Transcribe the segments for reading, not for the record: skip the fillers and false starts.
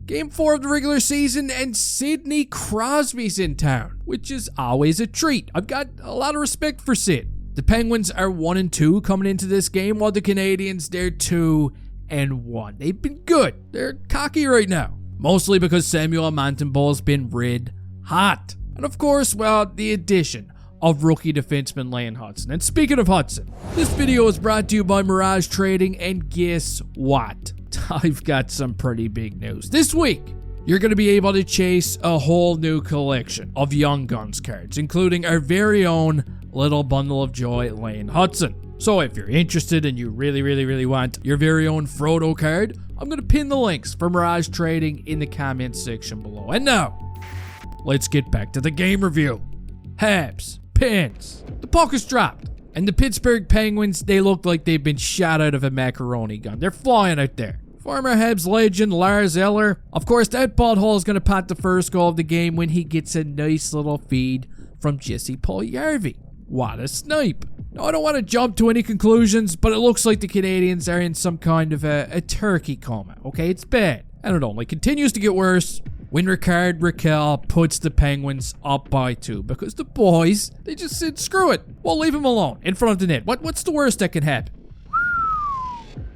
Game 4 of the regular season, and Sidney Crosby's in town, which is always a treat. I've got a lot of respect for Sid. The Penguins are 1-2 coming into this game, while the Canadiens, they're 2-1. They've been good. They're cocky right now. Mostly because Samuel Montembeault's been red hot. And of course, well, the addition of rookie defenseman Lane Hutson. And speaking of Hudson, this video is brought to you by Mirage Trading, and guess what? I've got some pretty big news. This week, you're going to be able to chase a whole new collection of Young Guns cards, including our very own little bundle of joy, Lane Hutson. So if you're interested and you really want your very own Frodo card, I'm going to pin the links for Mirage Trading in the comments section below. And now, let's get back to the game review. Habs, Pens. The puck is dropped. And the Pittsburgh Penguins, they look like they've been shot out of a macaroni gun. They're flying out there. Former Habs legend Lars Eller. Of course, that butthole is going to pot the first goal of the game when he gets a nice little feed from Jesse Puljujarvi. What a snipe. Now, I don't want to jump to any conclusions, but it looks like the Canadiens are in some kind of a turkey coma. Okay, it's bad. And it only continues to get worse when Rickard Rakell puts the Penguins up by 2, because the boys, they just said, screw it, we'll leave him alone in front of the net. What's the worst that can happen?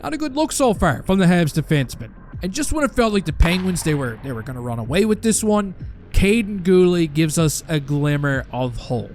Not a good look so far from the Habs defenseman. And just when it felt like the Penguins, they were going to run away with this one, Caden Gooley gives us a glimmer of hope.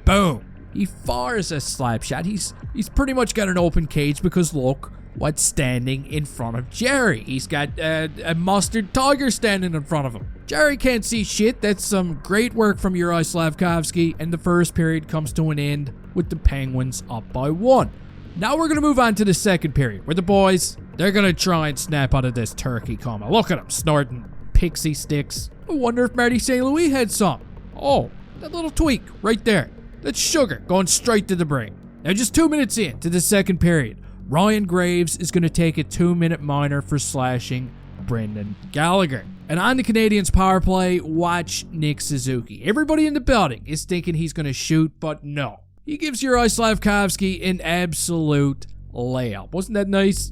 Boom. He fires a slap shot. He's pretty much got an open cage because look what's standing in front of Jerry. He's got a mustard tiger standing in front of him. Jerry can't see shit. That's some great work from Uri Slavkovsky, and the first period comes to an end with the Penguins up by 1. Now we're going to move on to the second period, where the boys, they're going to try and snap out of this turkey coma. Look at them snorting pixie sticks. I wonder if Marty St. Louis had some. Oh, that little tweak right there. That's sugar going straight to the brain. Now just 2 minutes into the second period, Ryan Graves is going to take a 2-minute minor for slashing Brendan Gallagher. And on the Canadiens power play, watch Nick Suzuki. Everybody in the building is thinking he's going to shoot, but no. He gives Uri Slavkovsky an absolute layup. Wasn't that nice?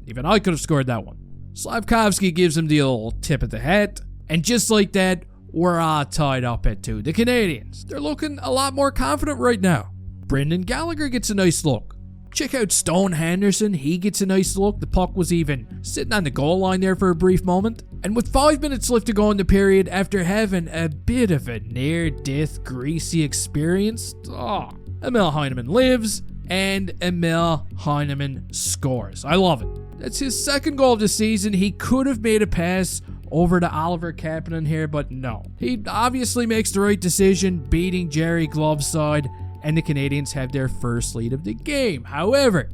Even I could have scored that one. Slavkovsky gives him the old tip of the hat, and just like that, we're all tied up at 2. The Canadiens, they're looking a lot more confident right now. Brendan Gallagher gets a nice look. Check out Stone Henderson, he gets a nice look. The puck was even sitting on the goal line there for a brief moment. And with 5 minutes left to go in the period, after having a bit of a near-death greasy experience, Emil Heineman lives, and Emil Heineman scores. I love it. That's his second goal of the season. He could have made a pass over to Oliver Kapanen here, but no. He obviously makes the right decision, beating Jerry Gloveside, and the Canadiens have their first lead of the game. However,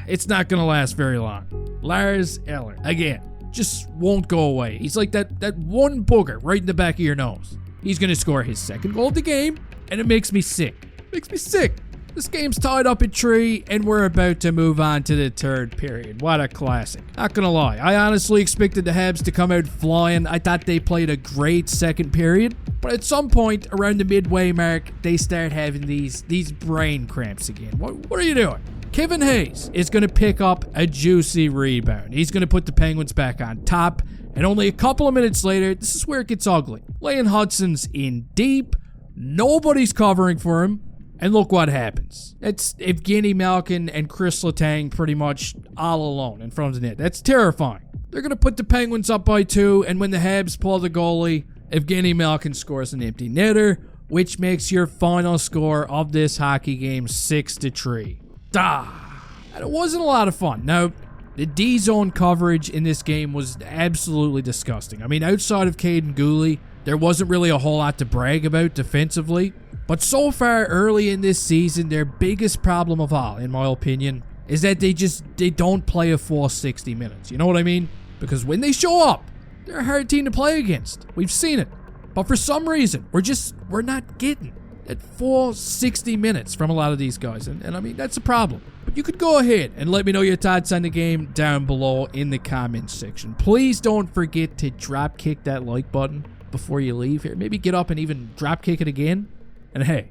it's not going to last very long. Lars Eller, again, just won't go away. He's like that one booger right in the back of your nose. He's going to score his second goal of the game, and it makes me sick. Makes me sick. This game's tied up at 3, and we're about to move on to the third period. What a classic. Not gonna lie, I honestly expected the Habs to come out flying. I thought they played a great second period, but at some point around the midway mark, they start having these brain cramps again. What are you doing? Kevin Hayes is gonna pick up a juicy rebound. He's gonna put the Penguins back on top, and only a couple of minutes later, this is where it gets ugly. Lane Hutson's in deep, nobody's covering for him. And look what happens. It's Evgeny Malkin and Chris Letang pretty much all alone in front of the net. That's terrifying. They're going to put the Penguins up by 2, and when the Habs pull the goalie, Evgeny Malkin scores an empty netter, which makes your final score of this hockey game 6-3. And it wasn't a lot of fun. Now, the D-zone coverage in this game was absolutely disgusting. I mean, outside of Caden Gooley, there wasn't really a whole lot to brag about defensively. But so far early in this season, their biggest problem of all, in my opinion, is that they don't play a full 60 minutes. You know what I mean? Because when they show up, they're a hard team to play against. We've seen it. But for some reason, we're not getting that full 60 minutes from a lot of these guys. And I mean, that's a problem. But you could go ahead and let me know your thoughts on the game down below in the comments section. Please don't forget to drop kick that like button before you leave here. Maybe get up and even drop kick it again. And hey,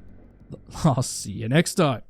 I'll see you next time.